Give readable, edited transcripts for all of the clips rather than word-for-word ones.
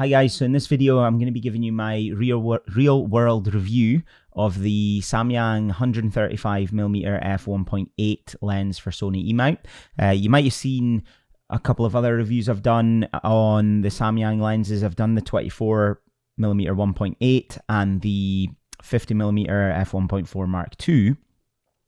Hi guys, so in this video I'm going to be giving you my real world review of the Samyang 135mm f1.8 lens for Sony E mount. You might have seen a couple of other reviews I've done on the Samyang lenses. I've done the 24mm 1.8 and the 50mm f1.4 Mark II.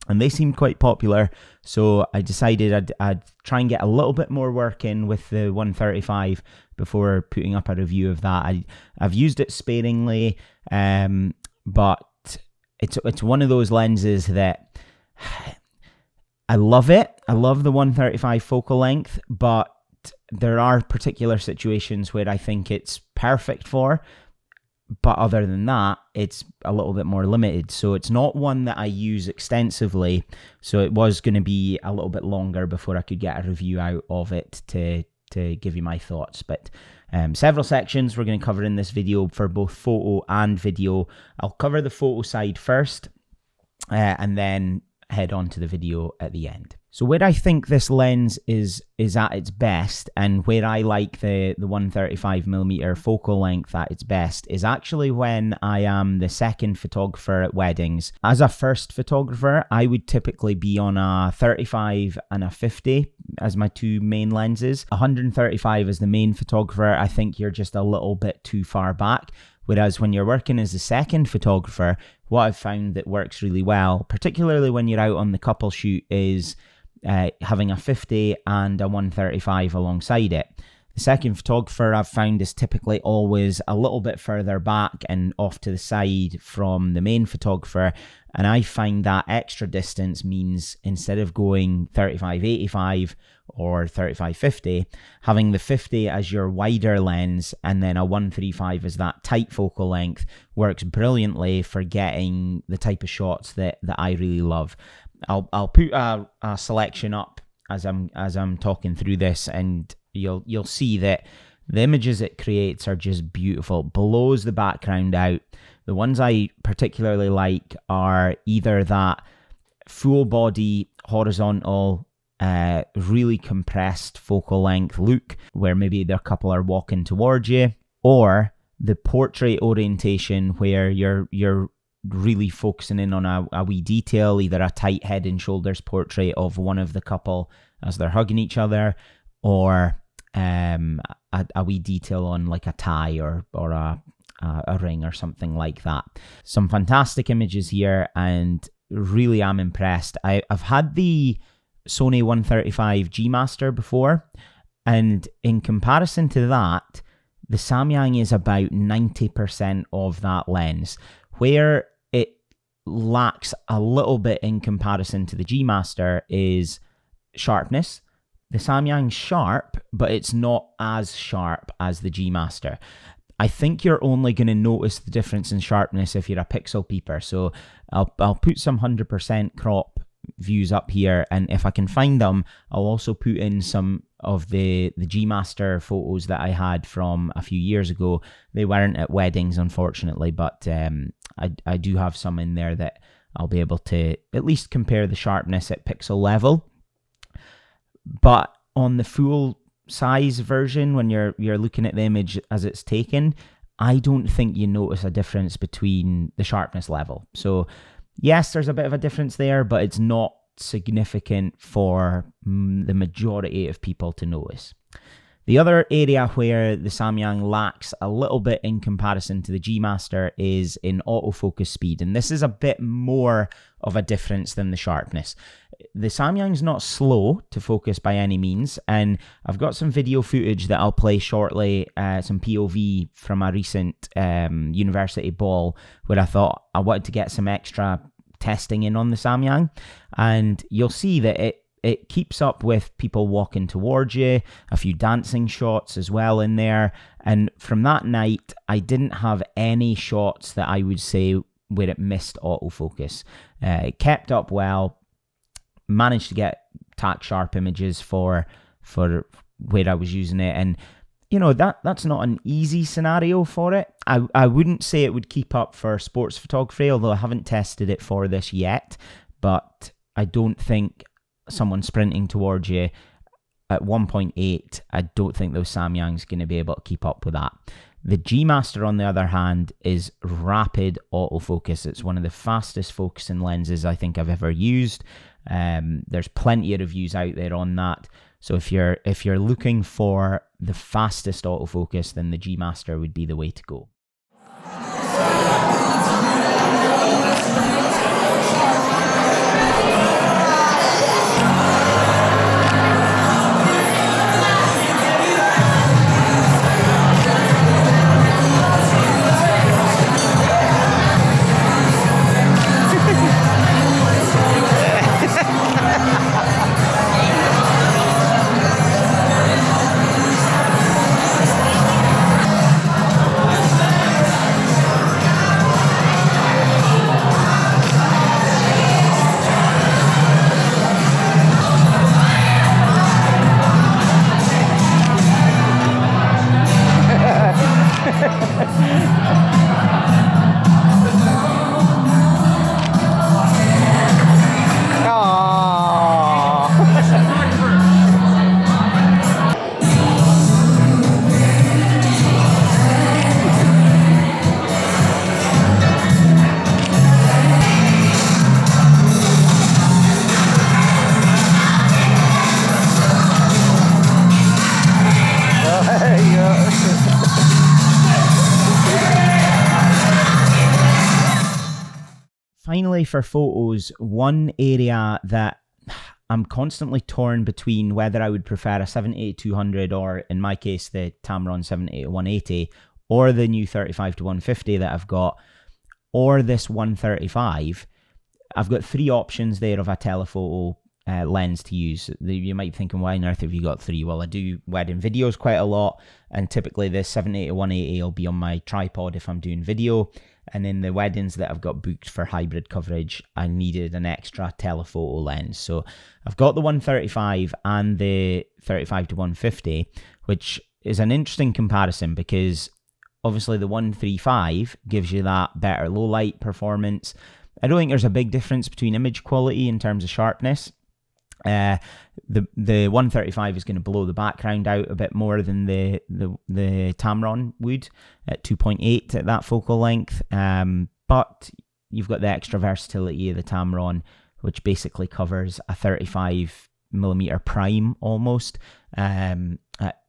And they seemed quite popular, so I decided I'd try and get a little bit more work in with the 135 before putting up a review of that. I've used it sparingly, but it's one of those lenses that I love it. I love the 135 focal length, but there are particular situations where I think it's perfect for. But other than that, it's a little bit more limited. So it's not one that I use extensively. So it was going to be a little bit longer before I could get a review out of it to give you my thoughts. But several sections we're going to cover in this video for both photo and video. I'll cover the photo side first and then head on to the video at the end. So where I think this lens is at its best, and where I like the 135mm focal length at its best, is actually when I am the second photographer at weddings. As a first photographer, I would typically be on a 35 and a 50 as my two main lenses. 135 as the main photographer, I think you're just a little bit too far back. Whereas when you're working as a second photographer, what I've found that works really well, particularly when you're out on the couple shoot, is having a 50 and a 135 alongside it. The second photographer I've found is typically always a little bit further back and off to the side from the main photographer, and I find that extra distance means instead of going 35-85 or 35-50, having the 50 as your wider lens and then a 135 as that tight focal length works brilliantly for getting the type of shots that I really love. I'll put a selection up as I'm talking through this, and you'll see that the images it creates are just beautiful. Blows the background out. The ones I particularly like are either that full body horizontal, really compressed focal length look where maybe their couple are walking towards you, or the portrait orientation where you're really focusing in on a wee detail, either a tight head and shoulders portrait of one of the couple as they're hugging each other, or a wee detail on like a tie or a ring or something like that. Some fantastic images here, and really am impressed. I've had the Sony 135 G Master before, and in comparison to that, the Samyang is about 90% of that lens. Where it lacks a little bit in comparison to the G Master is sharpness. The Samyang's sharp, but it's not as sharp as the G Master. I think you're only going to notice the difference in sharpness if you're a pixel peeper. So I'll put some 100% crop views up here, and if I can find them, I'll also put in some of the G Master photos that I had from a few years ago. They weren't at weddings, unfortunately, but I do have some in there that I'll be able to at least compare the sharpness at pixel level. But on the full size version, when you're looking at the image as it's taken, I don't think you notice a difference between the sharpness level. So yes, there's a bit of a difference there, but it's not significant for the majority of people to notice. The other area where the Samyang lacks a little bit in comparison to the G Master is in autofocus speed, and this is a bit more of a difference than the sharpness. The Samyang's not slow to focus by any means, and I've got some video footage that I'll play shortly, some POV from a recent university ball where I thought I wanted to get some extra testing in on the Samyang, and you'll see that it keeps up with people walking towards you, a few dancing shots as well in there. And from that night, I didn't have any shots that I would say where it missed autofocus. It kept up well, managed to get tack sharp images for where I was using it. And you know, that's not an easy scenario for it. I wouldn't say it would keep up for sports photography, although I haven't tested it for this yet. But I don't think someone sprinting towards you at 1.8, I don't think those Samyang's going to be able to keep up with that. The G Master, on the other hand, is rapid autofocus. It's one of the fastest focusing lenses I think I've ever used. There's plenty of reviews out there on that. So if you're looking for the fastest autofocus, then the G Master would be the way to go. Finally, for photos, one area that I'm constantly torn between whether I would prefer a 780-200 or, in my case, the Tamron 780-180, or the new 35-150 that I've got, or this 135. I've got three options there of a telephoto lens to use. You might be thinking, why on earth have you got three? Well, I do wedding videos quite a lot, and typically the 780-180 will be on my tripod if I'm doing video. And in the weddings that I've got booked for hybrid coverage, I needed an extra telephoto lens. So I've got the 135 and the 35-150, which is an interesting comparison because obviously the 135 gives you that better low light performance. I don't think there's a big difference between image quality in terms of sharpness. The 135 is going to blow the background out a bit more than the Tamron would at 2.8 at that focal length, but you've got the extra versatility of the Tamron, which basically covers a 35mm prime almost at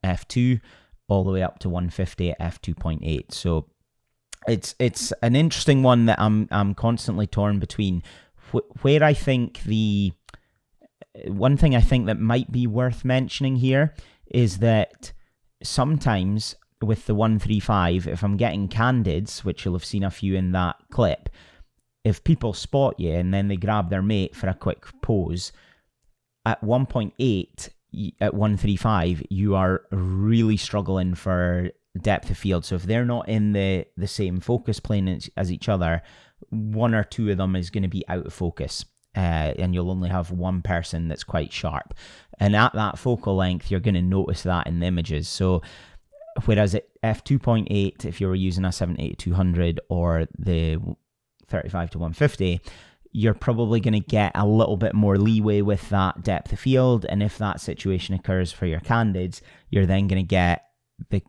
f2 all the way up to 150 at f2.8. So it's an interesting one that I'm constantly torn between. Where I think one thing I think that might be worth mentioning here is that sometimes with the 135, if I'm getting candids, which you'll have seen a few in that clip, if people spot you and then they grab their mate for a quick pose, at 1.8, at 135, you are really struggling for depth of field. So if they're not in the same focus plane as each other, one or two of them is going to be out of focus. And you'll only have one person that's quite sharp. And at that focal length, you're going to notice that in the images. So whereas at f2.8, if you were using a 780-200 or the 35-150, you're probably going to get a little bit more leeway with that depth of field. And if that situation occurs for your candids, you're then going to get the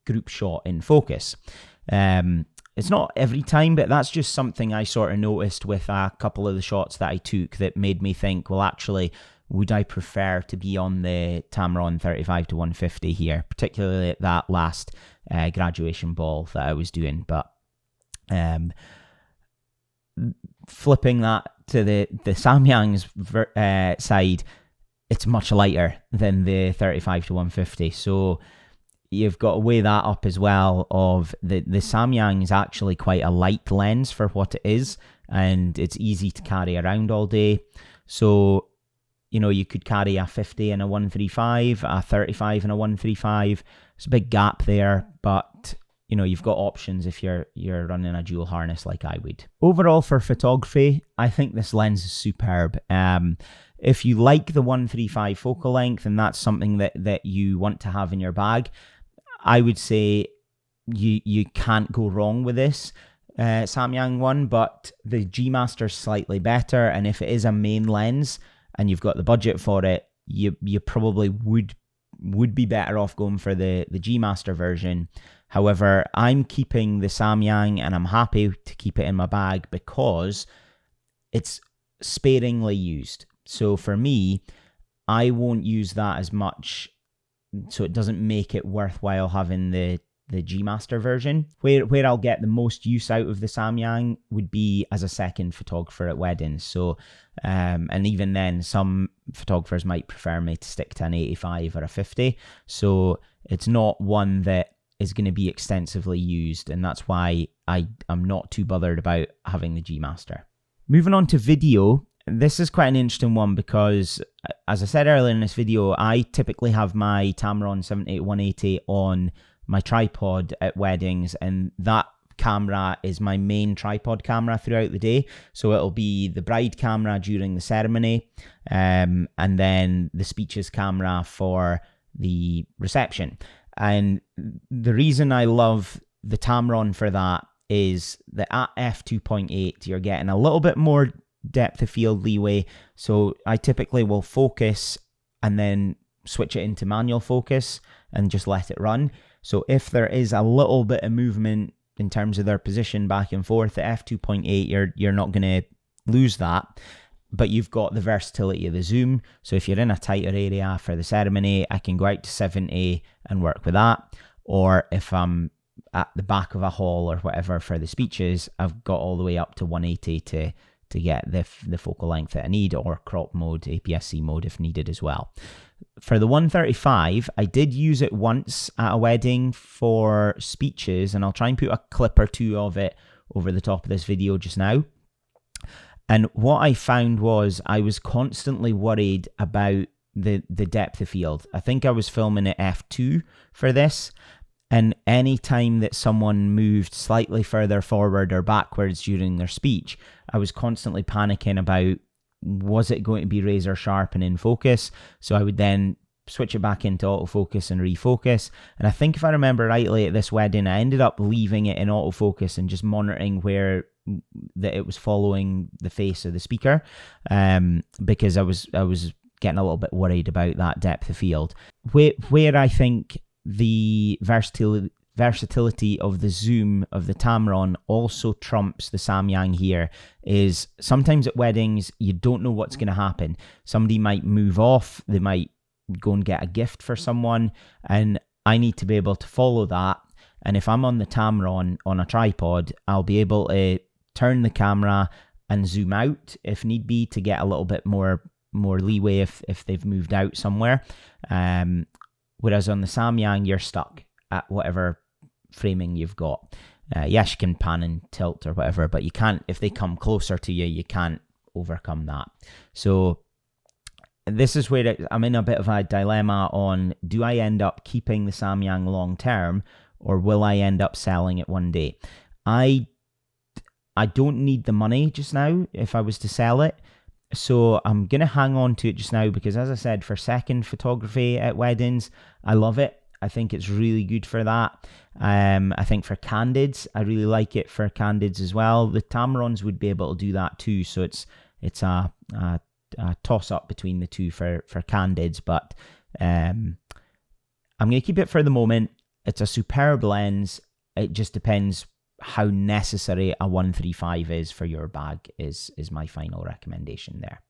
group shot in focus. It's not every time, but that's just something I sort of noticed with a couple of the shots that I took that made me think, well, actually, would I prefer to be on the Tamron 35-150 here, particularly at that last graduation ball that I was doing. But flipping that to the Samyang's side, it's much lighter than the 35-150. So you've got to weigh that up as well. Of the Samyang is actually quite a light lens for what it is, and it's easy to carry around all day. So, you know, you could carry a 50 and a 135, a 35 and a 135. There's a big gap there, but you know, you've got options if you're running a dual harness like I would. Overall, for photography, I think this lens is superb. If you like the 135 focal length and that's something that you want to have in your bag, I would say you can't go wrong with this Samyang one, but the G Master's slightly better, and if it is a main lens and you've got the budget for it, you probably would be better off going for the G Master version. However, I'm keeping the Samyang and I'm happy to keep it in my bag because it's sparingly used. So for me, I won't use that as much, so it doesn't make it worthwhile having the G Master version. Where I'll get the most use out of the Samyang would be as a second photographer at weddings. So, and even then, some photographers might prefer me to stick to an 85 or a 50. So it's not one that is going to be extensively used, and that's why I'm not too bothered about having the G Master. Moving on to video. This is quite an interesting one because, as I said earlier in this video, I typically have my Tamron 180 on my tripod at weddings, and that camera is my main tripod camera throughout the day. So it'll be the bride camera during the ceremony, and then the speeches camera for the reception. And the reason I love the Tamron for that is that at f2.8 you're getting a little bit more depth of field leeway. So I typically will focus and then switch it into manual focus and just let it run. So if there is a little bit of movement in terms of their position back and forth at f2.8, you're not going to lose that, but you've got the versatility of the zoom. So if you're in a tighter area for the ceremony, I can go out to 70 and work with that. Or if I'm at the back of a hall or whatever for the speeches, I've got all the way up to 180 to get the focal length that I need, or crop mode, APS-C mode if needed as well. For the 135, I did use it once at a wedding for speeches, and I'll try and put a clip or two of it over the top of this video just now. And what I found was I was constantly worried about the depth of field. I think I was filming at f2 for this, and any time that someone moved slightly further forward or backwards during their speech, I was constantly panicking about, was it going to be razor sharp and in focus? So I would then switch it back into autofocus and refocus. And I think if I remember rightly at this wedding, I ended up leaving it in autofocus and just monitoring where that it was following the face of the speaker, because I was getting a little bit worried about that depth of field. Where I think the versatility of the zoom of the Tamron also trumps the Samyang here is sometimes at weddings you don't know what's going to happen. Somebody might move off, they might go and get a gift for someone, and I need to be able to follow that. And if I'm on the Tamron on a tripod, I'll be able to turn the camera and zoom out if need be to get a little bit more leeway if they've moved out somewhere. Whereas on the Samyang, you're stuck at whatever framing you've got. Yes, you can pan and tilt or whatever, but you can't, if they come closer to you, you can't overcome that. So this is where I'm in a bit of a dilemma on, do I end up keeping the Samyang long term, or will I end up selling it one day? I don't need the money just now if I was to sell it. So I'm going to hang on to it just now because, as I said, for second photography at weddings, I love it. I think it's really good for that. I think for candids, I really like it for candids as well. The Tamrons would be able to do that too. So it's a toss-up between the two for candids. But I'm going to keep it for the moment. It's a superb lens. It just depends how necessary a 135 is for your bag is my final recommendation there.